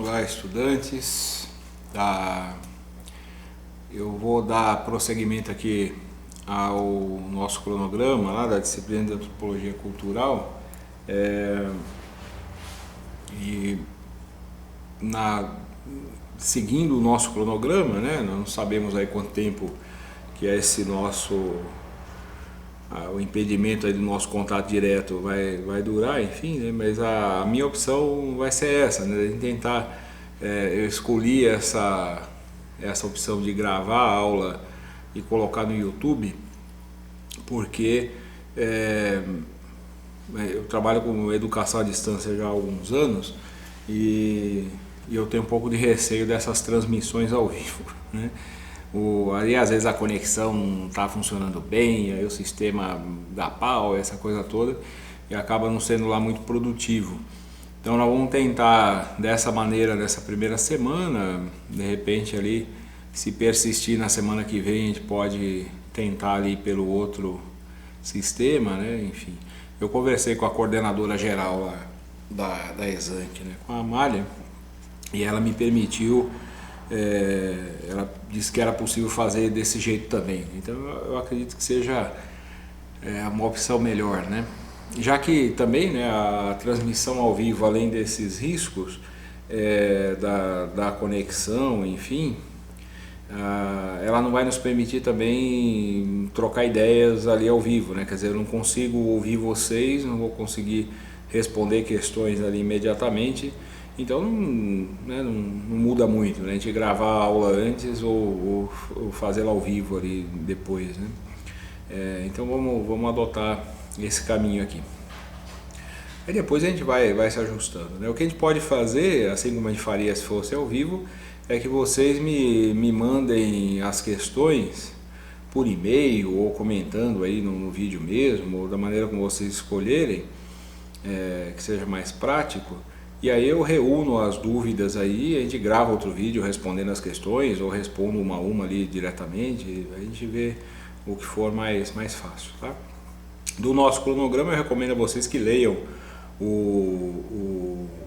Olá, estudantes. Eu vou dar prosseguimento aqui ao nosso cronograma lá da disciplina de Antropologia Cultural. E seguindo o nosso cronograma, né, nós não sabemos aí quanto tempo que é esse o impedimento aí do nosso contato direto vai durar, enfim, né, mas a minha opção vai ser essa, né, de tentar, eu escolhi essa opção de gravar a aula e colocar no YouTube, porque eu trabalho com educação à distância já há alguns anos e eu tenho um pouco de receio dessas transmissões ao vivo, né? Aí às vezes a conexão não está funcionando bem, aí o sistema dá pau, essa coisa toda, e acaba não sendo lá muito produtivo. Então nós vamos tentar dessa maneira, nessa primeira semana, de repente ali, se persistir na semana que vem, a gente pode tentar ali pelo outro sistema, né? Enfim, eu conversei com a coordenadora geral lá da Exanc, né? Com a Amália, e ela me permitiu, ela disse que era possível fazer desse jeito também. Então eu acredito que seja uma opção melhor, né? Já que também, né, a transmissão ao vivo, além desses riscos da conexão, enfim, ela não vai nos permitir também trocar ideias ali ao vivo, né? Quer dizer, eu não consigo ouvir vocês, não vou conseguir responder questões ali imediatamente. Então não muda muito, né? A gente gravar a aula antes ou fazê-la ao vivo ali depois, né? Então vamos adotar esse caminho aqui. Aí depois a gente vai se ajustando, né? O que a gente pode fazer, assim como a gente faria se fosse ao vivo, é que vocês me mandem as questões por e-mail ou comentando aí no vídeo mesmo, ou da maneira como vocês escolherem, que seja mais prático. E aí eu reúno as dúvidas aí, a gente grava outro vídeo respondendo as questões, ou respondo uma a uma ali diretamente, a gente vê o que for mais fácil, tá? Do nosso cronograma eu recomendo a vocês que leiam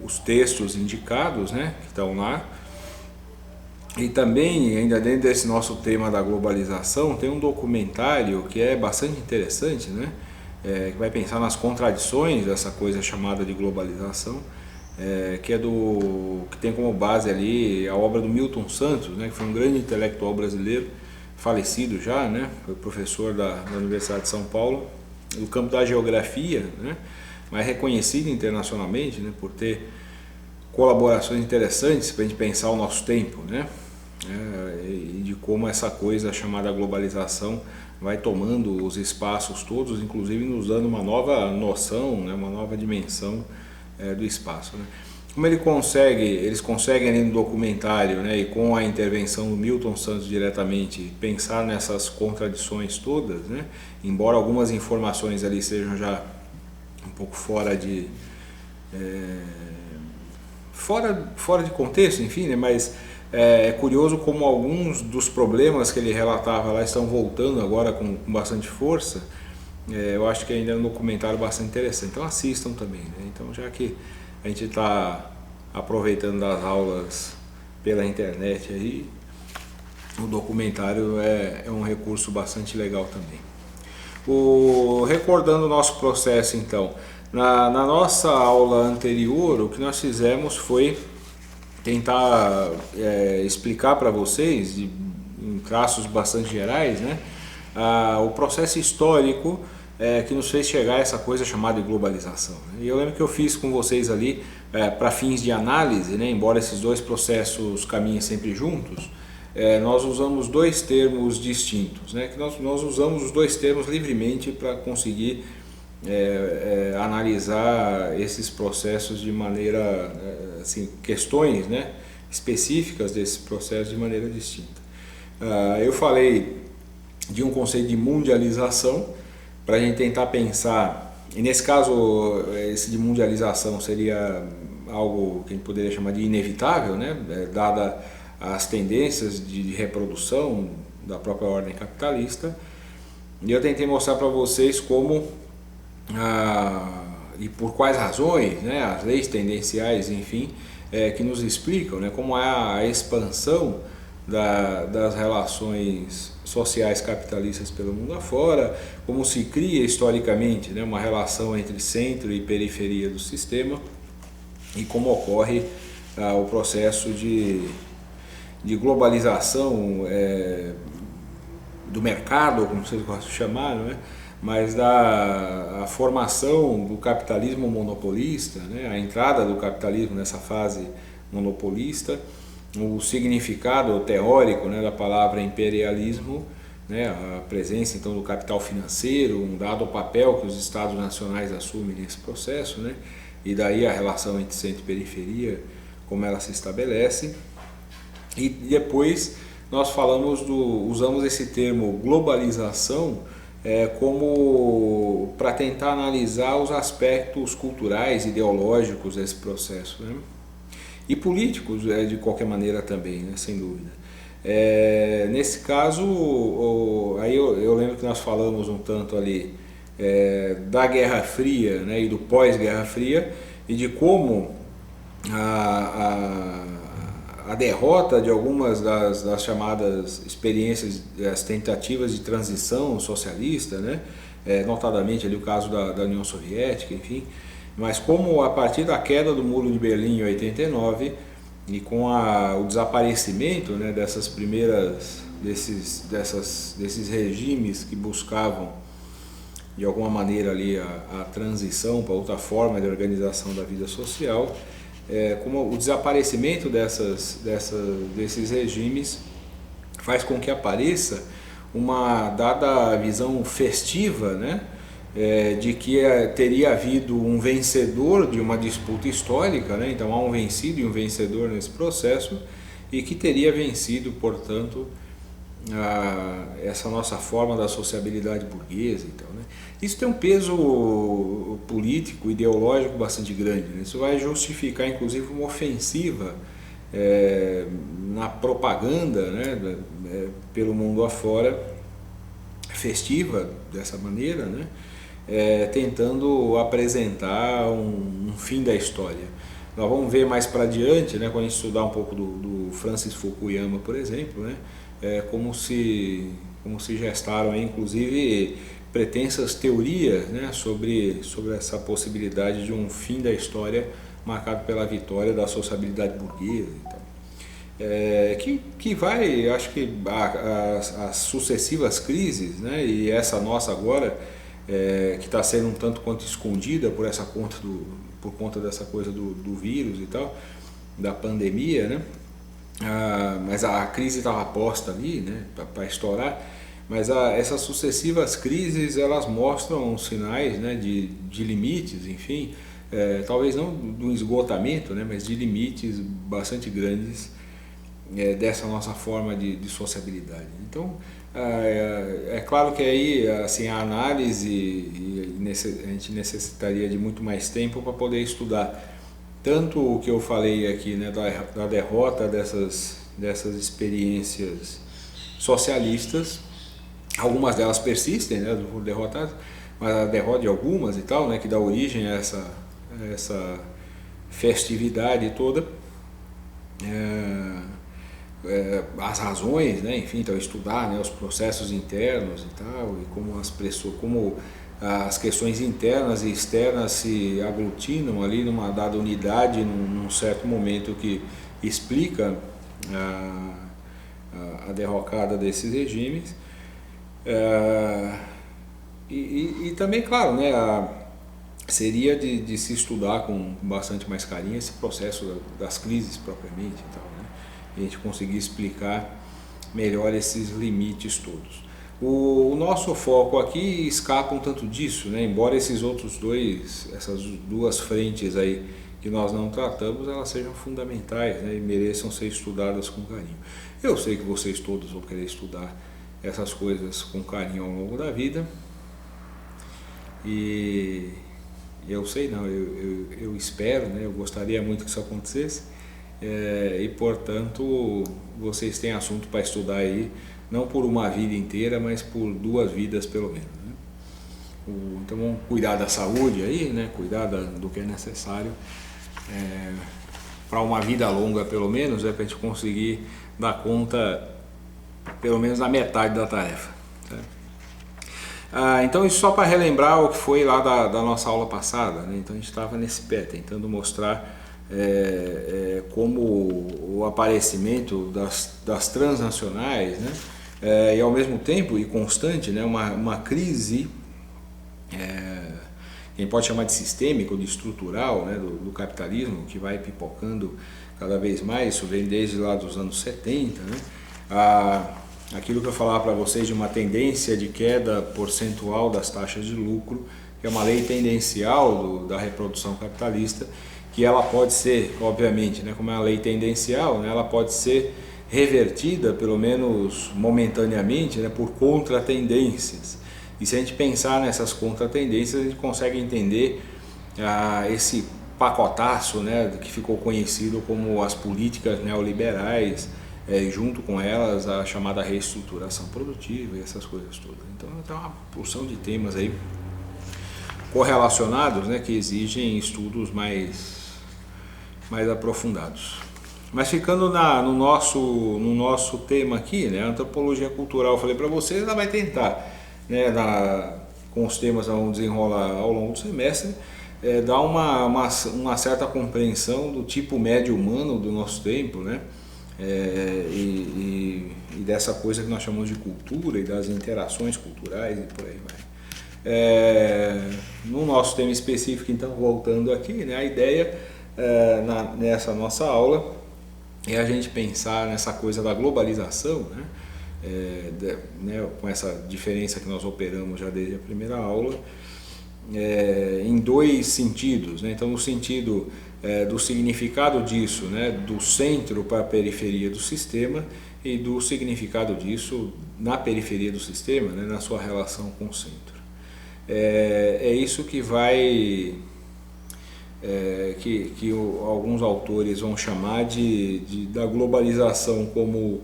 os textos indicados, né, que estão lá. E também, ainda dentro desse nosso tema da globalização, tem um documentário que é bastante interessante, né, que vai pensar nas contradições dessa coisa chamada de globalização. Que tem como base ali a obra do Milton Santos, né, que foi um grande intelectual brasileiro, falecido já, né, foi professor da Universidade de São Paulo, no campo da geografia, né, mas reconhecido internacionalmente, né, por ter colaborações interessantes para a gente pensar o nosso tempo, né, e de como essa coisa chamada globalização vai tomando os espaços todos, inclusive nos dando uma nova noção, né, uma nova dimensão do espaço, né? Como eles conseguem ali no documentário, né, e com a intervenção do Milton Santos diretamente, pensar nessas contradições todas, né, embora algumas informações ali sejam já um pouco fora de contexto, enfim, né, mas é curioso como alguns dos problemas que ele relatava lá estão voltando agora com bastante força. Eu acho que ainda é um documentário bastante interessante, então assistam também, né? Então, já que a gente está aproveitando das aulas pela internet aí, o documentário é um recurso bastante legal também. Recordando o nosso processo, então, na nossa aula anterior, o que nós fizemos foi tentar explicar para vocês, em traços bastante gerais, né, o processo histórico que nos fez chegar a essa coisa chamada de globalização. E eu lembro que eu fiz com vocês ali, para fins de análise, né, embora esses dois processos caminhem sempre juntos, nós usamos dois termos distintos, né, que nós usamos os dois termos livremente para conseguir analisar esses processos de maneira, assim, questões, né, específicas desses processos de maneira distinta. Eu falei de um conceito de mundialização, para a gente tentar pensar, e nesse caso esse de mundialização seria algo que a gente poderia chamar de inevitável, né, dada as tendências de reprodução da própria ordem capitalista, e eu tentei mostrar para vocês como e por quais razões, né, as leis tendenciais, enfim, que nos explicam, né, como é a expansão das relações sociais capitalistas pelo mundo afora, como se cria historicamente, né, uma relação entre centro e periferia do sistema e como ocorre o processo de globalização do mercado, como vocês gostam de chamar, não é? Mas a formação do capitalismo monopolista, né? A entrada do capitalismo nessa fase monopolista, o significado teórico, né, da palavra imperialismo, né, a presença então do capital financeiro, um dado papel que os estados nacionais assumem nesse processo, né, e daí a relação entre centro e periferia, como ela se estabelece. E depois nós usamos esse termo globalização como para tentar analisar os aspectos culturais, ideológicos desse processo, né? E políticos de qualquer maneira também, né? Sem dúvida. Nesse caso, aí eu lembro que nós falamos um tanto ali da Guerra Fria, né, e do pós-Guerra Fria, e de como a derrota de algumas das chamadas experiências, as tentativas de transição socialista, né, notadamente ali o caso da União Soviética, enfim, mas como a partir da queda do Muro de Berlim em 89 e com o desaparecimento, né, desses regimes que buscavam de alguma maneira ali a transição para outra forma de organização da vida social, como o desaparecimento desses regimes faz com que apareça uma dada visão festiva, né, de que teria havido um vencedor de uma disputa histórica, né, então há um vencido e um vencedor nesse processo, e que teria vencido, portanto, essa nossa forma da sociabilidade burguesa. Então, né? Isso tem um peso político, ideológico bastante grande, né? Isso vai justificar inclusive uma ofensiva na propaganda, né, pelo mundo afora, festiva dessa maneira, né, tentando apresentar um fim da história. Nós vamos ver mais para adiante, né, quando a gente estudar um pouco do Francis Fukuyama, por exemplo, né, como se gestaram inclusive pretensas teorias, né, sobre essa possibilidade de um fim da história marcado pela vitória da sociabilidade burguesa. Então, que vai, acho que as sucessivas crises, né, e essa nossa agora, que está sendo um tanto quanto escondida por conta dessa coisa do vírus e tal, da pandemia, né? Mas a crise estava posta ali, né, para estourar, mas essas sucessivas crises, elas mostram sinais, né, de limites, enfim, talvez não do esgotamento, né, mas de limites bastante grandes dessa nossa forma de sociabilidade. Então, é claro que aí assim, a análise, a gente necessitaria de muito mais tempo para poder estudar tanto o que eu falei aqui, né, da derrota dessas experiências socialistas, algumas delas persistem, né, foram derrotadas, mas a derrota de algumas e tal, né, que dá origem a essa festividade toda, as razões, né, enfim, então estudar, né, os processos internos e tal, e como as questões internas e externas se aglutinam ali numa dada unidade, num certo momento que explica a derrocada desses regimes. E também, claro, né, seria de se estudar com bastante mais carinho esse processo das crises propriamente e tal, né, e a gente conseguir explicar melhor esses limites todos. O nosso foco aqui escapa um tanto disso, né? Embora essas duas frentes aí que nós não tratamos, elas sejam fundamentais, né, e mereçam ser estudadas com carinho. Eu sei que vocês todos vão querer estudar essas coisas com carinho ao longo da vida, e eu sei não, eu espero, né, eu gostaria muito que isso acontecesse, e portanto vocês têm assunto para estudar aí, não por uma vida inteira, mas por 2 vidas pelo menos, né? Então vamos cuidar da saúde aí, né? Cuidar do que é necessário para uma vida longa, pelo menos, para a gente conseguir dar conta pelo menos da metade da tarefa. Então isso só para relembrar o que foi lá da nossa aula passada, né? Então a gente estava nesse pé, tentando mostrar como o aparecimento das transnacionais, né? E ao mesmo tempo, e constante, né? uma crise, quem pode chamar de sistêmico, de estrutural, né? do capitalismo, que vai pipocando cada vez mais. Isso vem desde lá dos anos 70, né? Aquilo que eu falava para vocês de uma tendência de queda percentual das taxas de lucro, que é uma lei tendencial da reprodução capitalista, que ela pode ser, obviamente, né, como é uma lei tendencial, né, ela pode ser revertida, pelo menos momentaneamente, né, por contratendências. E se a gente pensar nessas contratendências, a gente consegue entender esse pacotaço, né, que ficou conhecido como as políticas neoliberais, junto com elas a chamada reestruturação produtiva e essas coisas todas. Então tem uma porção de temas aí correlacionados, né, que exigem estudos mais aprofundados. Mas ficando no nosso tema aqui, né, a antropologia cultural, eu falei para vocês, ela vai tentar, né, com os temas que vamos desenrolar ao longo do semestre, dar uma certa compreensão do tipo médio humano do nosso tempo, né, e dessa coisa que nós chamamos de cultura e das interações culturais e por aí vai. No nosso tema específico, então, voltando aqui, né, a ideia nessa nossa aula é a gente pensar nessa coisa da globalização, né, com essa diferença que nós operamos já desde a primeira aula, em dois sentidos, né? Então, no sentido do significado disso, né, do centro para a periferia do sistema, e do significado disso na periferia do sistema, né, na sua relação com o centro. É isso que vai que alguns autores vão chamar da globalização como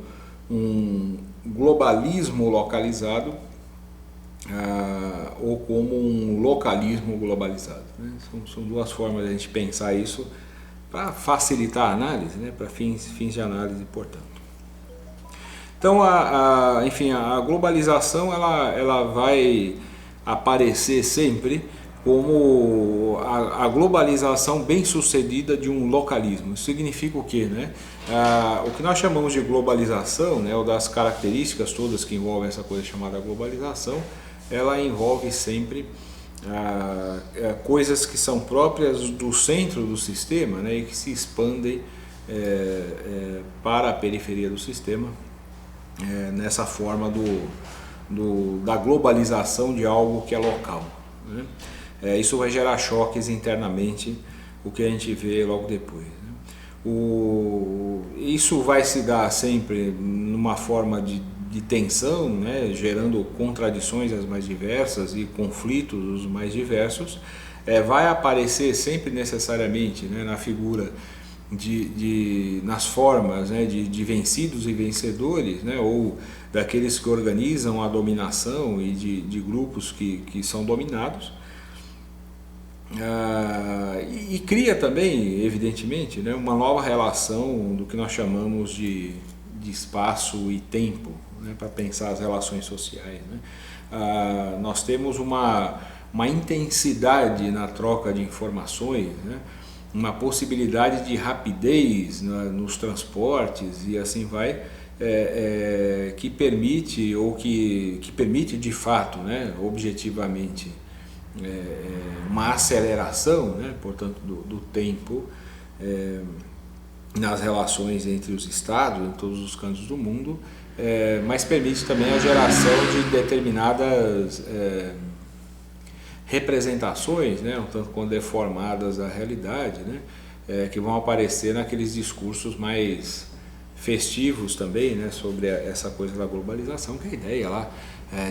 um globalismo localizado, ou como um localismo globalizado, né? São duas formas de a gente pensar isso para facilitar a análise, né? Para fins de análise, portanto. Então, enfim, a globalização ela vai aparecer sempre como a globalização bem sucedida de um localismo. Isso significa o quê, né? O que nós chamamos de globalização, né, ou das características todas que envolvem essa coisa chamada globalização, ela envolve sempre coisas que são próprias do centro do sistema, né, e que se expandem para a periferia do sistema, nessa forma da globalização de algo que é local, né? Isso vai gerar choques internamente, o que a gente vê logo depois, né? Isso vai se dar sempre numa forma de tensão, né, gerando contradições as mais diversas e conflitos os mais diversos. Vai aparecer sempre necessariamente, né, na figura nas formas, né, de vencidos e vencedores, né, ou daqueles que organizam a dominação e de grupos que são dominados. E cria também, evidentemente, né, uma nova relação do que nós chamamos de espaço e tempo, né, para pensar as relações sociais, né. Nós temos uma intensidade na troca de informações, né, uma possibilidade de rapidez nos transportes e assim vai, que permite, ou que permite de fato, né, objetivamente, uma aceleração, né, portanto, do tempo nas relações entre os estados, em todos os cantos do mundo, mas permite também a geração de determinadas representações, né, um tanto quanto deformadas da realidade, né, que vão aparecer naqueles discursos mais festivos também, né, sobre essa coisa da globalização, que é a ideia lá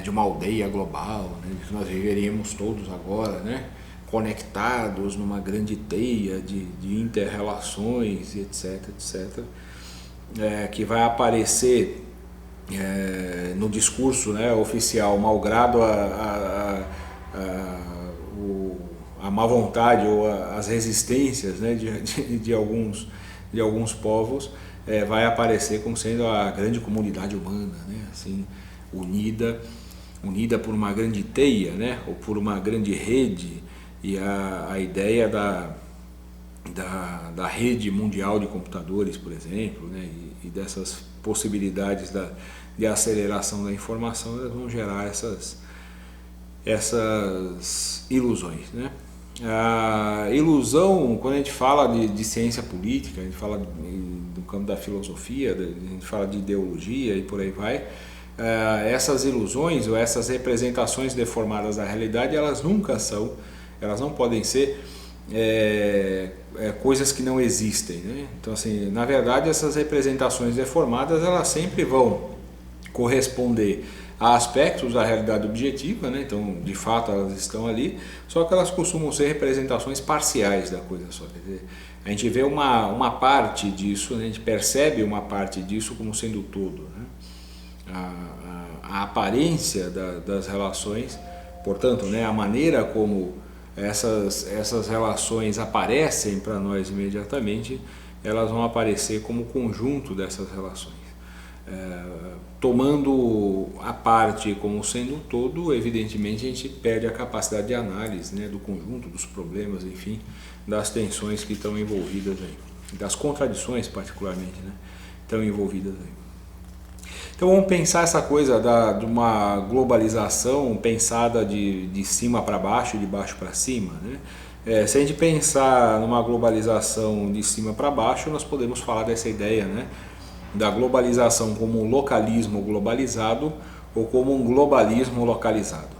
de uma aldeia global, né, que nós viveríamos todos agora, né, conectados numa grande teia de inter-relações, etc, etc, que vai aparecer no discurso, né, oficial, malgrado a má vontade ou as resistências, né, de alguns povos, vai aparecer como sendo a grande comunidade humana, né, assim, unida por uma grande teia, né, ou por uma grande rede. E a ideia da rede mundial de computadores, por exemplo, né, e dessas possibilidades de aceleração da informação, elas vão gerar essas ilusões, né? A ilusão, quando a gente fala de ciência política, a gente fala do campo da filosofia, a gente fala de ideologia e por aí vai, essas ilusões ou essas representações deformadas da realidade, elas não podem ser coisas que não existem, né? Então, assim, na verdade, essas representações deformadas, elas sempre vão corresponder a aspectos da realidade objetiva, né? Então, de fato, elas estão ali, só que elas costumam ser representações parciais da coisa só. Quer dizer, a gente vê uma parte disso, né? A gente percebe uma parte disso como sendo todo, né? A aparência das relações, portanto, né? A maneira como essas relações aparecem para nós imediatamente, elas vão aparecer como conjunto dessas relações. Tomando a parte como sendo todo, evidentemente a gente perde a capacidade de análise, né, do conjunto dos problemas, enfim, das tensões que estão envolvidas aí, das contradições particularmente, né, estão envolvidas aí. Então vamos pensar essa coisa de uma globalização pensada de cima para baixo, de baixo para cima, né? Se a gente pensar numa globalização de cima para baixo, nós podemos falar dessa ideia, né, da globalização como um localismo globalizado ou como um globalismo localizado.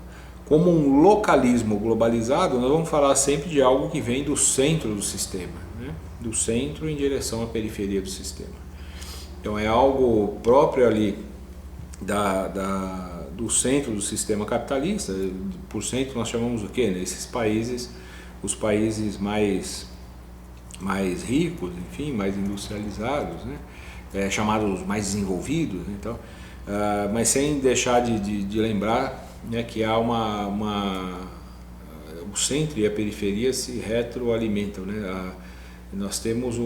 Como um localismo globalizado, nós vamos falar sempre de algo que vem do centro do sistema, né? Do centro em direção à periferia do sistema. Então é algo próprio ali do centro do sistema capitalista. Por centro nós chamamos o quê? Nesses países, os países mais ricos, enfim, mais industrializados, né? Chamados mais desenvolvidos, né? Então, mas sem deixar de lembrar, né, que há o centro e a periferia se retroalimentam, né? Nós temos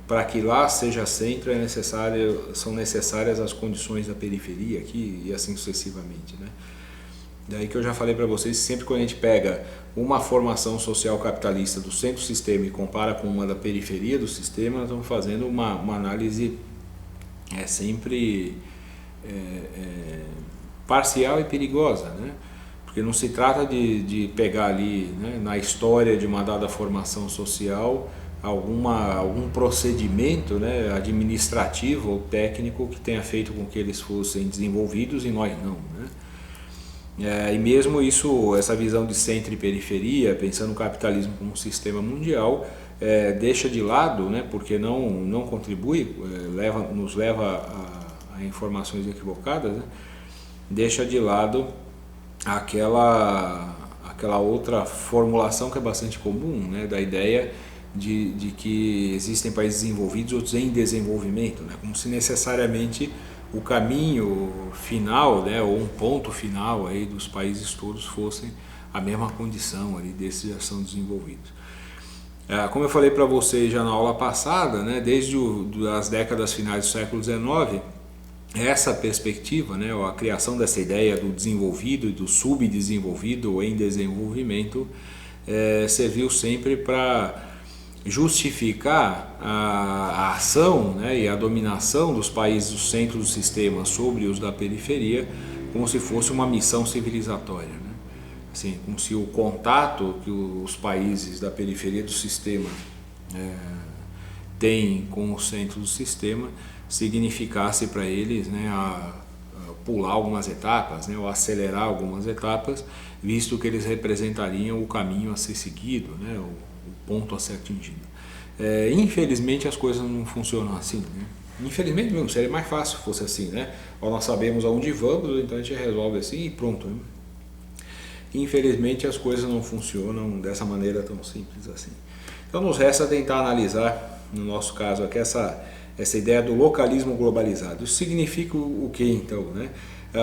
para que lá seja centro são necessárias as condições da periferia aqui e assim sucessivamente, né? Daí que eu já falei para vocês, sempre quando a gente pega uma formação social capitalista do centro do sistema e compara com uma da periferia do sistema, nós estamos fazendo uma análise sempre parcial e perigosa, né? Porque não se trata de pegar ali, né, na história de uma dada formação social algum procedimento, né, administrativo ou técnico que tenha feito com que eles fossem desenvolvidos e nós não, né? E mesmo isso, essa visão de centro e periferia, pensando o capitalismo como um sistema mundial, deixa de lado, né, porque não contribui, nos leva a informações equivocadas, né, deixa de lado aquela outra formulação que é bastante comum, né, da ideia de que existem países desenvolvidos e outros em desenvolvimento, né, como se necessariamente o caminho final, né, ou um ponto final aí dos países todos fossem a mesma condição ali desses já são desenvolvidos. Como eu falei para vocês já na aula passada, né, desde as décadas finais do século XIX, essa perspectiva, né, a criação dessa ideia do desenvolvido e do subdesenvolvido ou em desenvolvimento, serviu sempre para justificar a ação, né, e a dominação dos países do centro do sistema sobre os da periferia como se fosse uma missão civilizatória, né? Assim, como se o contato que os países da periferia do sistema têm com o centro do sistema significasse para eles, né, a pular algumas etapas, né, ou acelerar algumas etapas, visto que eles representariam o caminho a ser seguido, né, o ponto a ser atingido. Infelizmente as coisas não funcionam assim, né? Infelizmente mesmo, seria mais fácil se fosse assim, né? Ou nós sabemos aonde vamos, então a gente resolve assim e pronto, né? Infelizmente as coisas não funcionam dessa maneira tão simples assim. Então nos resta tentar analisar, no nosso caso aqui, essa ideia do localismo globalizado. Isso significa o que então, né?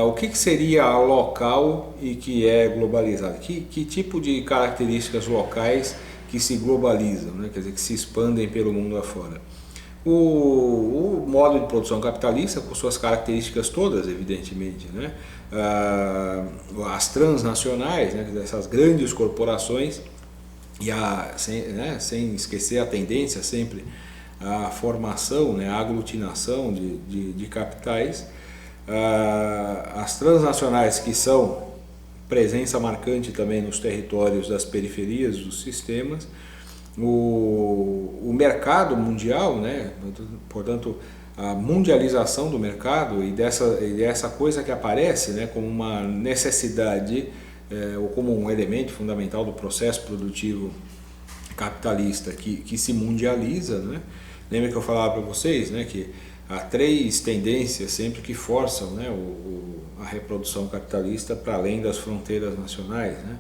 O que seria local e que é globalizado? Que tipo de características locais que se globalizam, né? Quer dizer, que se expandem pelo mundo afora? O modo de produção capitalista, com suas características todas, evidentemente, né? As transnacionais, né? Essas grandes corporações, e sem esquecer a tendência sempre à formação, né? A aglutinação de capitais, as transnacionais, que são presença marcante também nos territórios das periferias dos sistemas, o mercado mundial, né? Portanto, a mundialização do mercado e dessa coisa que aparece, né, como uma necessidade ou como um elemento fundamental do processo produtivo capitalista que se mundializa, né? Lembra que eu falava para vocês, né, que há três tendências sempre que forçam, né, a reprodução capitalista para além das fronteiras nacionais, né?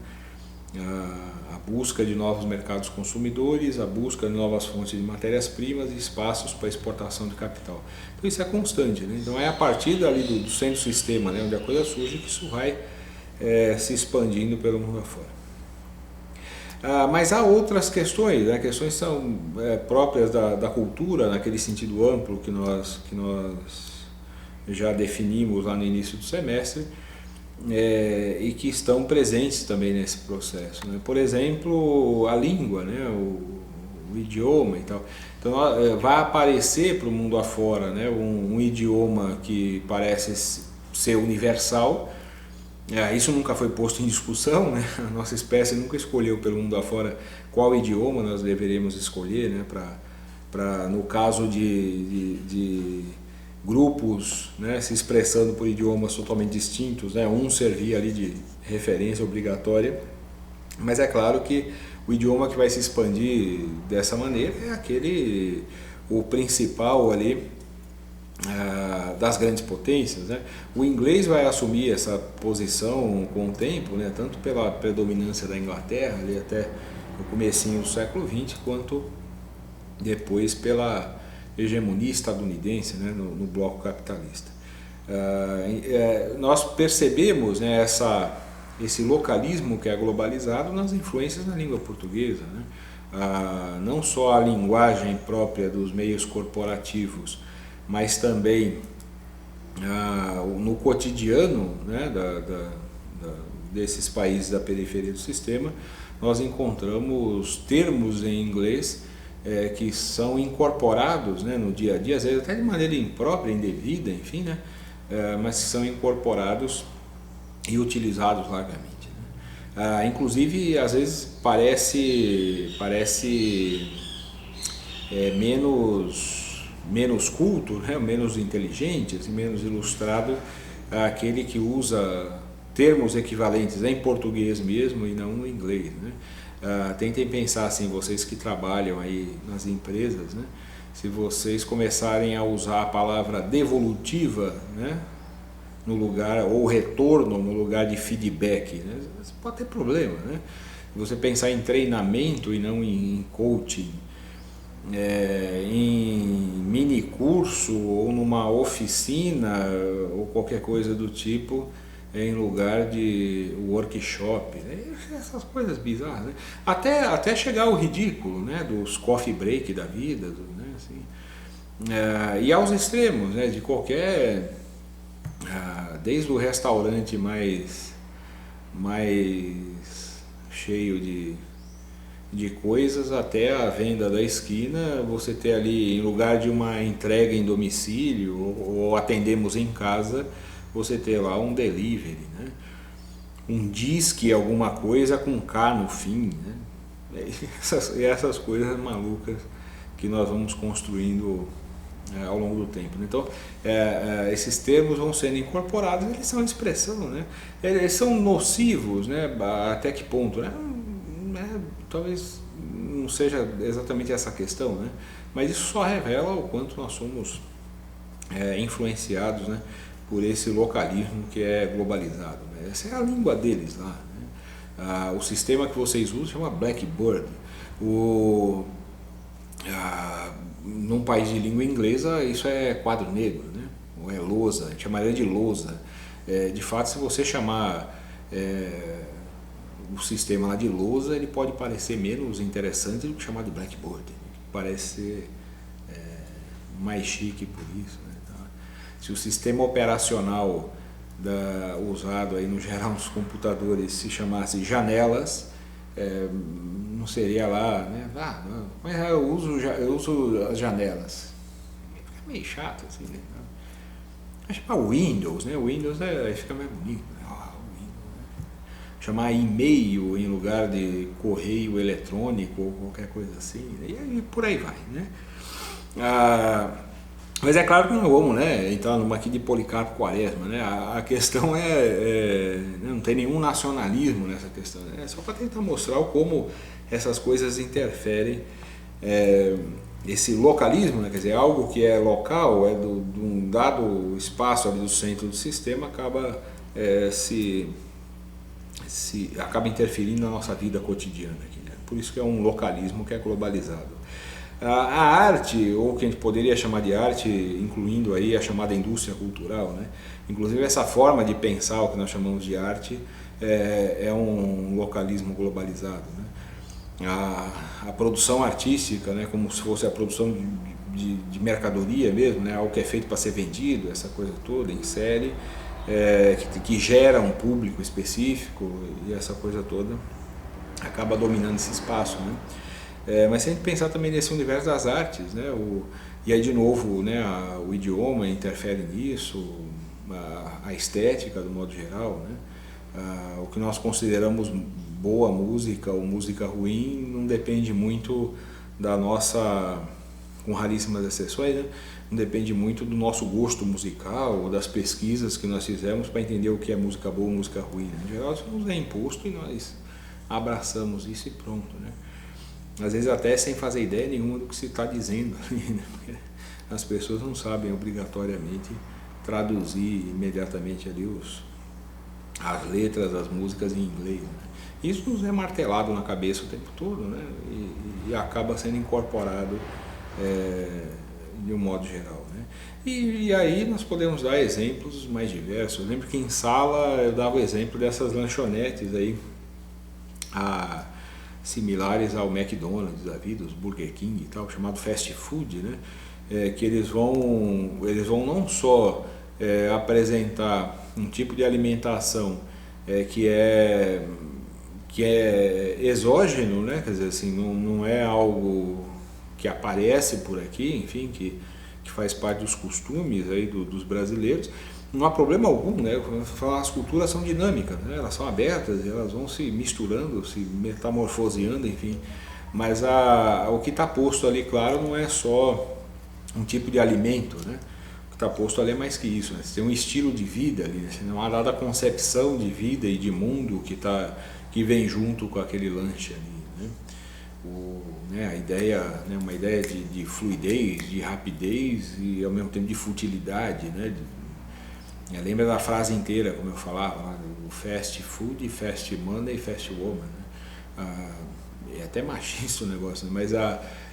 A busca de novos mercados consumidores, a busca de novas fontes de matérias-primas e espaços para exportação de capital. Então isso é constante, né? Então é a partir dali do centro-sistema, né, onde a coisa surge, que isso vai se expandindo pelo mundo afora. Mas há outras questões, né? Questões são próprias da cultura, naquele sentido amplo que nós já definimos lá no início do semestre, e que estão presentes também nesse processo, né? Por exemplo, a língua, né? O idioma e tal. Então vai aparecer para o mundo afora, né? Um idioma que parece ser universal. Isso nunca foi posto em discussão, né? A nossa espécie nunca escolheu pelo mundo afora qual idioma nós deveríamos escolher, né? No caso de grupos, né, se expressando por idiomas totalmente distintos, né? Um servir ali de referência obrigatória, mas é claro que o idioma que vai se expandir dessa maneira é o principal ali, das grandes potências, né? O inglês vai assumir essa posição com o tempo, né? Tanto pela predominância da Inglaterra ali até o comecinho do século XX, quanto depois pela hegemonia estadunidense, né? no bloco capitalista. Nós percebemos, né, esse localismo que é globalizado nas influências na língua portuguesa, né? Não só a linguagem própria dos meios corporativos, mas também no cotidiano, né, desses países da periferia do sistema, nós encontramos termos em inglês que são incorporados, né, no dia a dia, às vezes até de maneira imprópria, indevida, enfim, né, mas que são incorporados e utilizados largamente, né. Inclusive, às vezes parece menos culto, né, menos inteligente, assim, menos ilustrado aquele que usa termos equivalentes em português mesmo e não no inglês, né? Tentem pensar assim, vocês que trabalham aí nas empresas, né? Se vocês começarem a usar a palavra devolutiva, né, no lugar, ou retorno no lugar de feedback, né, você pode ter problema, né? Se você pensar em treinamento e não em coaching, em mini curso ou numa oficina ou qualquer coisa do tipo, em lugar de workshop, né? Essas coisas bizarras, né? Até chegar ao ridículo, né, dos coffee break da vida, né, assim, e aos extremos, né, de qualquer, desde o restaurante mais cheio de coisas até a venda da esquina, você ter ali, em lugar de uma entrega em domicílio ou atendemos em casa, você ter lá um delivery, né? Um disque alguma coisa com K no fim, né? Essas coisas malucas que nós vamos construindo ao longo do tempo. Então, esses termos vão sendo incorporados, eles são expressão, né? Eles são nocivos, né? Até que ponto, né? Talvez não seja exatamente essa questão, né? Mas isso só revela o quanto nós somos influenciados, né, por esse localismo que é globalizado, né? Essa é a língua deles lá, né? O sistema que vocês usam chama Blackbird. Num país de língua inglesa isso é quadro negro, né? Ou é lousa, a gente chamaria de lousa. De fato, se você chamar o sistema lá de lousa, ele pode parecer menos interessante do que chamar de blackboard, parece ser mais chique por isso, né? Então, se o sistema operacional usado aí no geral nos computadores se chamasse janelas, não seria lá, né? Mas eu uso as janelas. Fica meio chato assim, né? Vai chamar Windows, né? Windows fica mais bonito, né? Chamar e-mail em lugar de correio eletrônico ou qualquer coisa assim, e por aí vai, né? Mas é claro que não vamos, né, entrar numa aqui de Policarpo Quaresma, né? A questão não tem nenhum nacionalismo nessa questão, né? É só para tentar mostrar como essas coisas interferem, esse localismo, né? Quer dizer, algo que é local, de um dado espaço ali do centro do sistema, acaba acaba interferindo na nossa vida cotidiana aqui, né? Por isso que é um localismo que é globalizado. A arte, ou que a gente poderia chamar de arte, incluindo aí a chamada indústria cultural, né? Inclusive essa forma de pensar o que nós chamamos de arte é um localismo globalizado, né? A produção artística, né? Como se fosse a produção de mercadoria mesmo, né? Algo que é feito para ser vendido, essa coisa toda em série, que gera um público específico, e essa coisa toda acaba dominando esse espaço, né? Mas se a gente pensar também nesse universo das artes, né? E aí de novo, né, o idioma interfere nisso, a estética do modo geral, né? O que nós consideramos boa música ou música ruim não depende muito da nossa, com raríssimas exceções, né? Não depende muito do nosso gosto musical ou das pesquisas que nós fizemos para entender o que é música boa ou música ruim, né? Em geral isso nos é imposto e nós abraçamos isso e pronto, né? Às vezes até sem fazer ideia nenhuma do que se está dizendo, né? Porque as pessoas não sabem obrigatoriamente traduzir imediatamente ali as letras das músicas em inglês, né? Isso nos é martelado na cabeça o tempo todo, né? E acaba sendo incorporado de um modo geral, né? E aí nós podemos dar exemplos mais diversos. Eu lembro que em sala eu dava o exemplo dessas lanchonetes aí, similares ao McDonald's da vida, os Burger King e tal, chamado fast food, né? Que eles vão não só apresentar um tipo de alimentação que é exógeno, né? Quer dizer assim, não é algo que aparece por aqui, enfim, que faz parte dos costumes aí dos brasileiros. Não há problema algum, né? As culturas são dinâmicas, né? Elas são abertas, elas vão se misturando, se metamorfoseando, enfim. Mas o que está posto ali, claro, não é só um tipo de alimento, né? O que está posto ali é mais que isso, né? Tem um estilo de vida ali, né? Não há nada concepção de vida e de mundo que vem junto com aquele lanche ali, né? A ideia, né? Uma ideia de fluidez, de rapidez e ao mesmo tempo de futilidade, né? Lembra da frase inteira, como eu falava, o fast food, fast money e fast woman, né? É até machista o negócio, né? Mas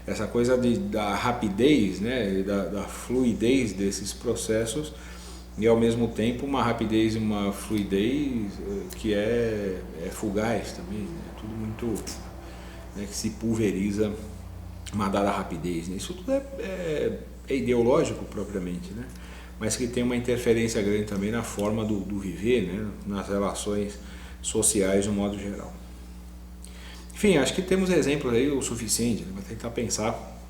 essa coisa da rapidez, né? Da fluidez desses processos e ao mesmo tempo uma rapidez e uma fluidez que é fugaz também, né? Tudo muito, né, que se pulveriza uma dada rapidez, né? Isso tudo é ideológico propriamente, né? Mas que tem uma interferência grande também na forma do viver, né? Nas relações sociais de um modo geral. Enfim, acho que temos exemplos aí o suficiente, né, para tentar pensar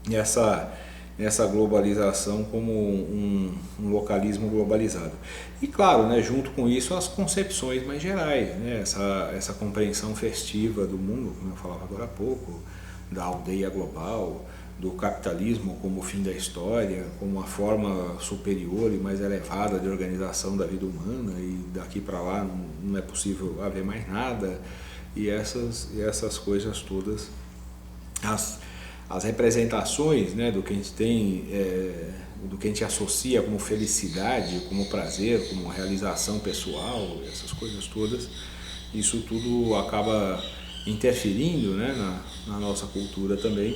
nessa globalização como um localismo globalizado. E claro, né, junto com isso as concepções mais gerais, né? Essa compreensão festiva do mundo, como eu falava agora há pouco, da aldeia global, do capitalismo como o fim da história, como uma forma superior e mais elevada de organização da vida humana, e daqui para lá não é possível haver mais nada, e essas coisas todas, as representações, né, do que a gente tem, do que a gente associa como felicidade, como prazer, como realização pessoal, essas coisas todas, isso tudo acaba interferindo, né, na nossa cultura também,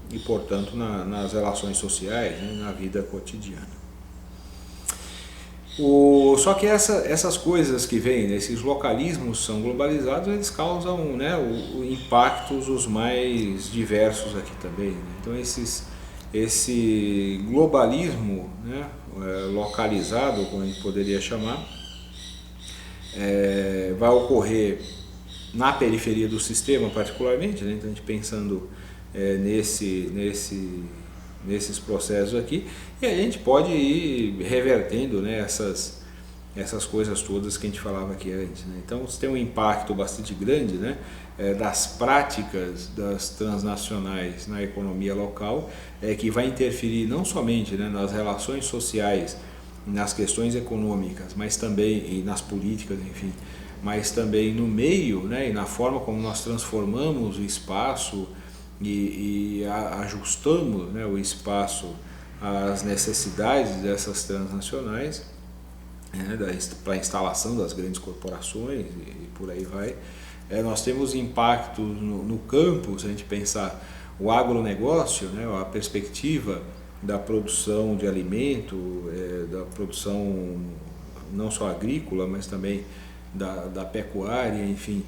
e portanto nas relações sociais, né, na vida cotidiana. Só que essas coisas que vêm, né, esses localismos são globalizados, eles causam, né, impactos os mais diversos aqui também. Né? Então esse globalismo, né, localizado, como a gente poderia chamar, vai ocorrer na periferia do sistema particularmente, né? Então a gente pensando nesses processos aqui, e a gente pode ir revertendo, né, essas coisas todas que a gente falava aqui antes. Né? Então você tem um impacto bastante grande, né, das práticas das transnacionais na economia local, que vai interferir não somente, né, nas relações sociais, nas questões econômicas, mas também e nas políticas, enfim, mas também no meio, né, e na forma como nós transformamos o espaço e ajustamos, né, o espaço às necessidades dessas transnacionais, né, para a instalação das grandes corporações e por aí vai. Nós temos impactos no campo, se a gente pensar o agronegócio, né, a perspectiva da produção de alimento, da produção não só agrícola, mas também da pecuária, enfim,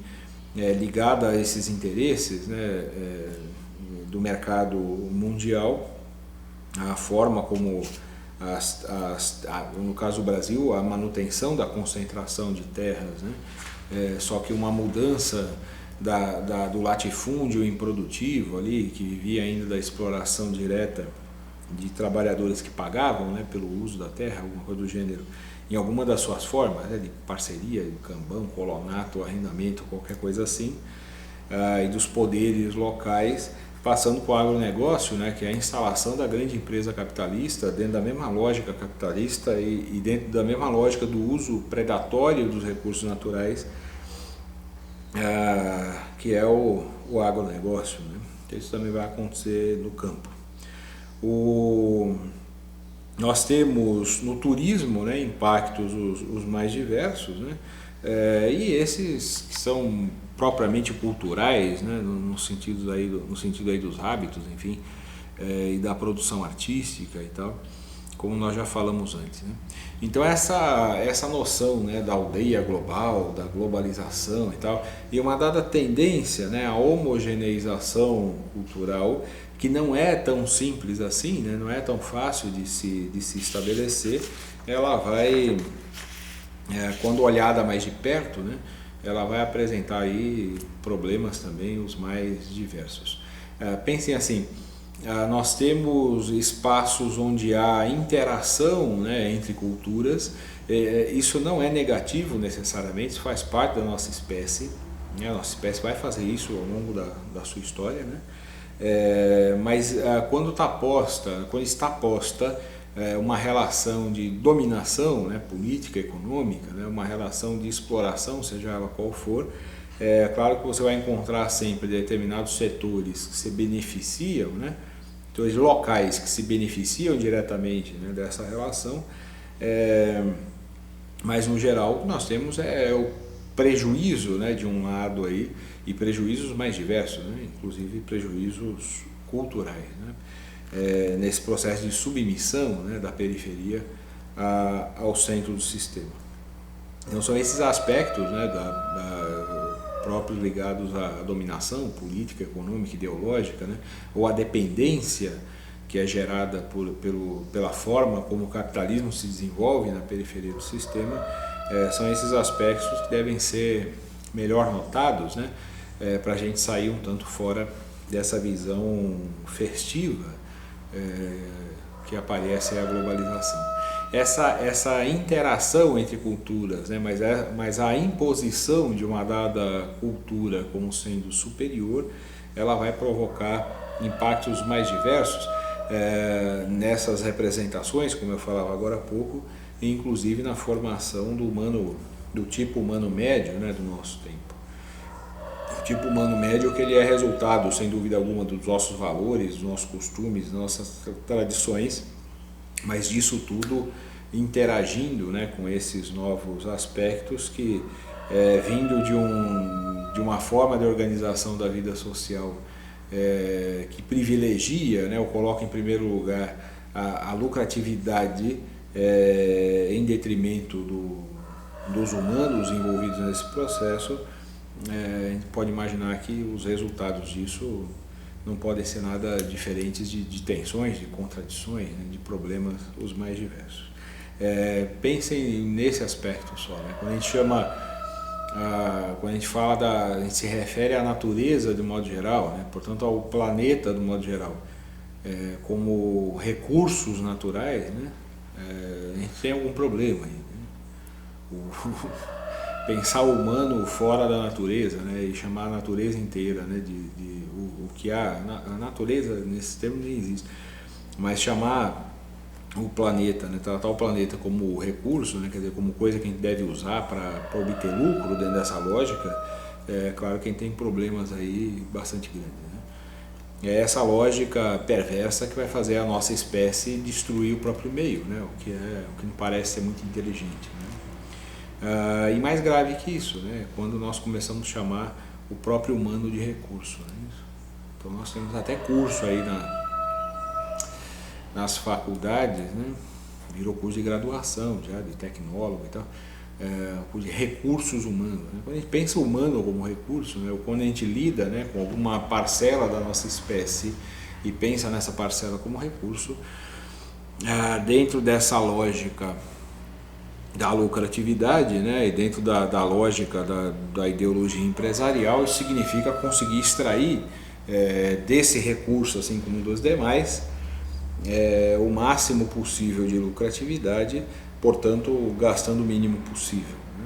ligada a esses interesses, né, do mercado mundial, a forma como, no caso do Brasil, a manutenção da concentração de terras, né, só que uma mudança do latifúndio improdutivo ali, que vivia ainda da exploração direta de trabalhadores que pagavam, né, pelo uso da terra, alguma coisa do gênero, em alguma das suas formas, né, de parceria, de cambão, colonato, arrendamento, qualquer coisa assim, e dos poderes locais, passando para o agronegócio, né, que é a instalação da grande empresa capitalista dentro da mesma lógica capitalista e dentro da mesma lógica do uso predatório dos recursos naturais, que é o agronegócio. Né? Então, isso também vai acontecer no campo. Nós temos no turismo, né, impactos os mais diversos, né, e esses que são propriamente culturais, né, no sentido aí dos hábitos, enfim, e da produção artística e tal, como nós já falamos antes. Né. Então essa noção, né, da aldeia global, da globalização e tal, e uma dada tendência, né, à homogeneização cultural, que não é tão simples assim, né? Não é tão fácil de se estabelecer, ela vai, quando olhada mais de perto, né, ela vai apresentar aí problemas também os mais diversos. Pensem assim, nós temos espaços onde há interação, né, entre culturas, isso não é negativo necessariamente, isso faz parte da nossa espécie, né? A nossa espécie vai fazer isso ao longo da sua história, né? Mas quando está posta uma relação de dominação, né, política, econômica, né, uma relação de exploração, seja ela qual for, é claro que você vai encontrar sempre determinados setores que se beneficiam, né, setores locais que se beneficiam diretamente, né, dessa relação, mas no geral nós temos o prejuízo, né, de um lado aí, e prejuízos mais diversos, né? Inclusive prejuízos culturais, né? Nesse processo de submissão, né, da periferia ao centro do sistema. Então são esses aspectos, né, próprios ligados à dominação política, econômica, ideológica, né, ou à dependência que é gerada pela forma como o capitalismo se desenvolve na periferia do sistema. São esses aspectos que devem ser melhor notados, né, para a gente sair um tanto fora dessa visão festiva que aparece a globalização. Essa interação entre culturas, né, mas a imposição de uma dada cultura como sendo superior, ela vai provocar impactos mais diversos nessas representações, como eu falava agora há pouco, inclusive na formação do tipo humano médio, né, do nosso tempo. O tipo humano médio que ele é resultado, sem dúvida alguma, dos nossos valores, dos nossos costumes, das nossas tradições, mas disso tudo interagindo, né, com esses novos aspectos que, vindo de uma forma de organização da vida social que privilegia, né, ou coloca em primeiro lugar a lucratividade em detrimento dos humanos envolvidos nesse processo, a gente pode imaginar que os resultados disso não podem ser nada diferentes de tensões, de contradições, né, de problemas os mais diversos. Pensem nesse aspecto só, né? Quando a gente fala a gente se refere à natureza de modo geral, né? Portanto ao planeta de modo geral, como recursos naturais, né? A gente tem algum problema aí, né? Pensar o humano fora da natureza, né? E chamar a natureza inteira, né? O que há, a natureza nesse termo nem existe, mas chamar o planeta, né, tratar o planeta como recurso, né, quer dizer, como coisa que a gente deve usar para obter lucro dentro dessa lógica, claro que a gente tem problemas aí bastante grandes, né? É essa lógica perversa que vai fazer a nossa espécie destruir o próprio meio, né, o que não parece ser muito inteligente, né? E mais grave que isso, né, quando nós começamos a chamar o próprio humano de recurso, né? Então nós temos até curso aí nas faculdades, né? Virou curso de graduação já, de tecnólogo e tal, curso de recursos humanos, né? Quando a gente pensa o humano como recurso, né? Ou quando a gente lida, né, com alguma parcela da nossa espécie e pensa nessa parcela como recurso, dentro dessa lógica da lucratividade, né, e dentro da lógica da ideologia empresarial, isso significa conseguir extrair desse recurso, assim como dos demais, o máximo possível de lucratividade, portanto gastando o mínimo possível, né?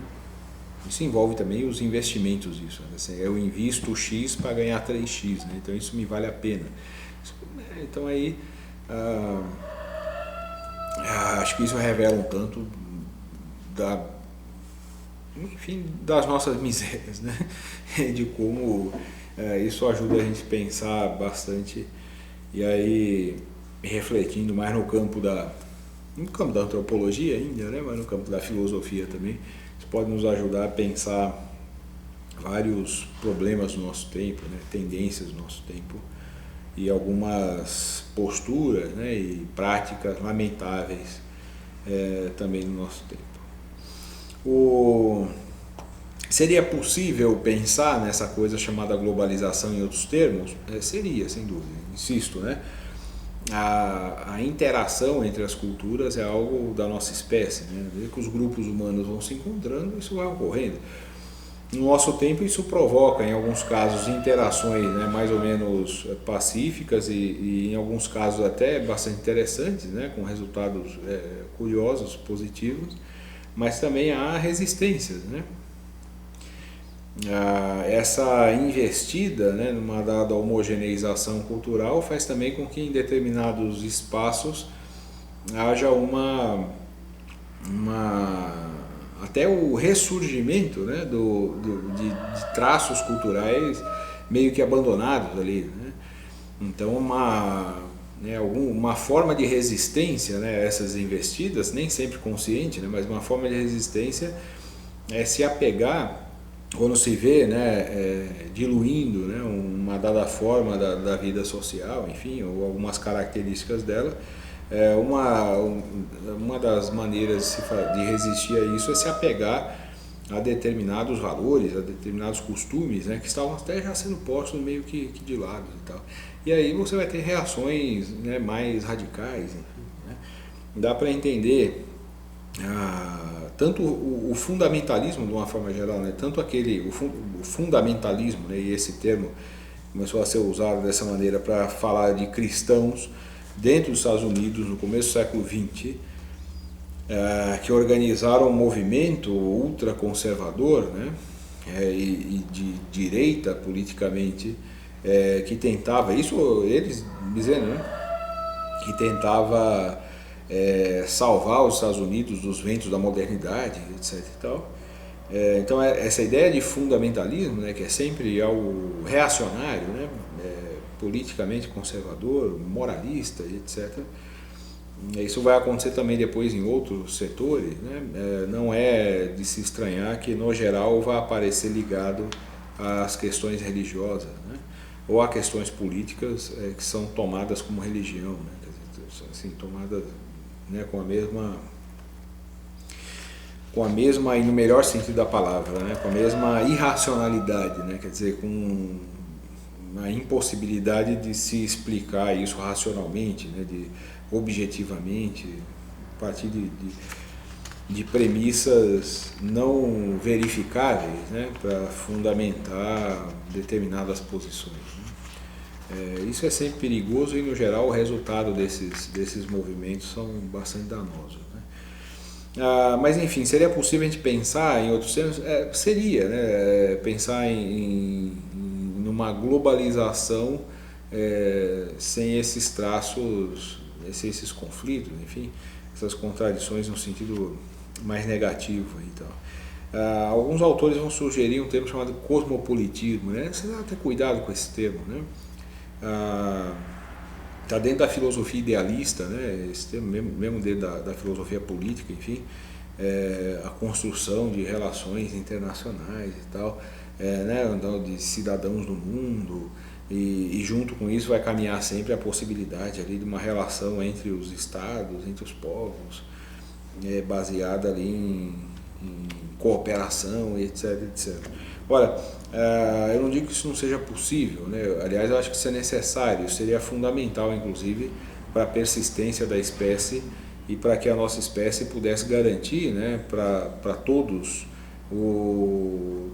Isso envolve também os investimentos, isso, né? Assim, eu invisto X para ganhar 3X, né? Então isso me vale a pena. Então aí acho que isso revela um tanto das nossas misérias, né? De como isso ajuda a gente a pensar bastante, e aí refletindo mais no campo da antropologia ainda, né? Mas no campo da filosofia também, isso pode nos ajudar a pensar vários problemas do nosso tempo, né? Tendências do nosso tempo e algumas posturas, né? E práticas lamentáveis também no nosso tempo. Seria possível pensar nessa coisa chamada globalização em outros termos? Seria, sem dúvida, insisto, né? A interação entre as culturas é algo da nossa espécie, né? Desde que os grupos humanos vão se encontrando, isso vai ocorrendo. No nosso tempo, isso provoca, em alguns casos, interações, né, mais ou menos pacíficas e em alguns casos até bastante interessantes, né, com resultados curiosos, positivos, mas também há resistências, né? Essa investida, né, numa dada homogeneização cultural faz também com que em determinados espaços haja até o ressurgimento, né, de traços culturais meio que abandonados ali, né? Então uma forma de resistência, né, a essas investidas, nem sempre consciente, né, mas uma forma de resistência é se apegar, quando se vê, né, diluindo, né, uma dada forma da vida social, enfim, ou algumas características dela, uma das maneiras de resistir a isso é se apegar a determinados valores, a determinados costumes, né, que estavam até já sendo postos meio que de lado e tal. E aí você vai ter reações, né, mais radicais, enfim, né? Dá para entender tanto o fundamentalismo de uma forma geral, né? Tanto o fundamentalismo, né? E esse termo começou a ser usado dessa maneira para falar de cristãos dentro dos Estados Unidos no começo do século XX, que organizaram um movimento ultraconservador, né? E de direita politicamente, que tentava, isso eles dizendo, né? Que tentava salvar os Estados Unidos dos ventos da modernidade, etc. E tal. Então essa ideia de fundamentalismo, né, que é sempre algo reacionário, né, politicamente conservador, moralista, etc. Isso vai acontecer também depois em outros setores, né? Não é de se estranhar que no geral vai aparecer ligado às questões religiosas, né? Ou a questões políticas que são tomadas como religião, né? Quer dizer, assim, tomadas, né, com a mesma com a mesma, e no melhor sentido da palavra, né, com a mesma irracionalidade, né, quer dizer, com a impossibilidade de se explicar isso racionalmente, né, objetivamente, a partir de premissas não verificáveis, né, para fundamentar determinadas posições. Né. Isso é sempre perigoso e, no geral, o resultado desses movimentos são bastante danosos. Né. Mas, enfim, seria possível a gente pensar em outros termos? Seria, né, pensar numa globalização sem esses traços, sem esses conflitos, enfim, essas contradições no sentido mais negativo. Então, alguns autores vão sugerir um termo chamado cosmopolitismo, né? Você deve ter cuidado com esse termo, né? Está dentro da filosofia idealista, né? Esse termo mesmo dentro da filosofia política, enfim, a construção de relações internacionais e tal, né? De cidadãos do mundo, e junto com isso vai caminhar sempre a possibilidade ali de uma relação entre os estados, entre os povos, baseada ali em cooperação, etc, etc. Ora, eu não digo que isso não seja possível, né? Aliás, eu acho que isso é necessário, seria fundamental, inclusive, para a persistência da espécie e para que a nossa espécie pudesse garantir, né, para todos,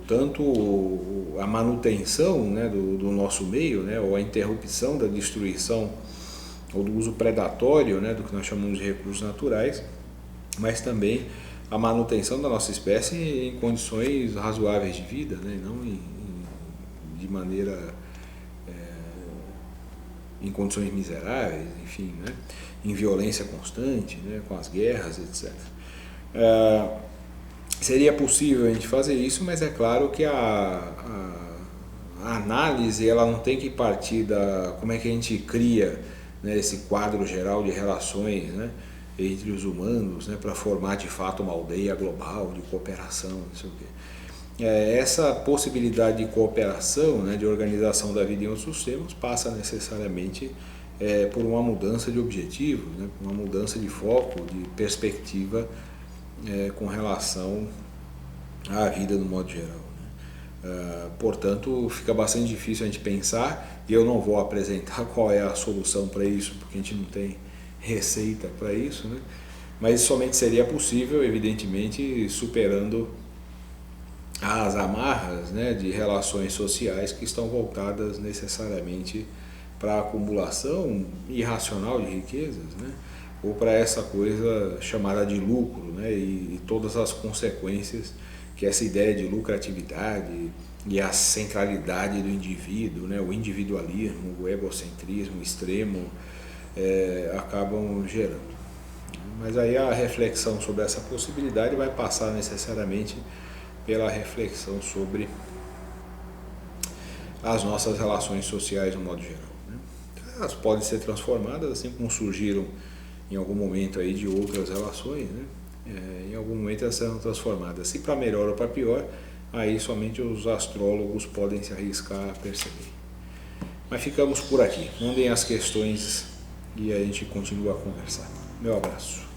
tanto a manutenção, né, do nosso meio, né, ou a interrupção da destruição ou do uso predatório, né, do que nós chamamos de recursos naturais, mas também a manutenção da nossa espécie em condições razoáveis de vida, né, não de maneira em condições miseráveis, enfim, né, em violência constante, né, com as guerras, etc. Seria possível a gente fazer isso, mas é claro que a análise ela não tem que partir da como é que a gente cria, né, esse quadro geral de relações, né, entre os humanos, né, para formar de fato uma aldeia global de cooperação, não sei o quê. Essa possibilidade de cooperação, né, de organização da vida em outros sistemas passa necessariamente por uma mudança de objetivos, né, uma mudança de foco, de perspectiva com relação à vida no modo geral. Né. Portanto, fica bastante difícil a gente pensar, e eu não vou apresentar qual é a solução para isso, porque a gente não tem receita para isso, né? Mas somente seria possível, evidentemente, superando as amarras, né, de relações sociais que estão voltadas necessariamente para a acumulação irracional de riquezas, né, ou para essa coisa chamada de lucro, né, e todas as consequências que essa ideia de lucratividade e a centralidade do indivíduo, né, o individualismo, o egocentrismo extremo, acabam gerando. Mas aí a reflexão sobre essa possibilidade vai passar necessariamente pela reflexão sobre as nossas relações sociais no modo geral. Né? Elas podem ser transformadas, assim como surgiram em algum momento aí de outras relações, né? Em algum momento elas serão transformadas, se para melhor ou para pior, aí somente os astrólogos podem se arriscar a perceber. Mas ficamos por aqui, mandem as questões e a gente continua a conversar. Meu abraço.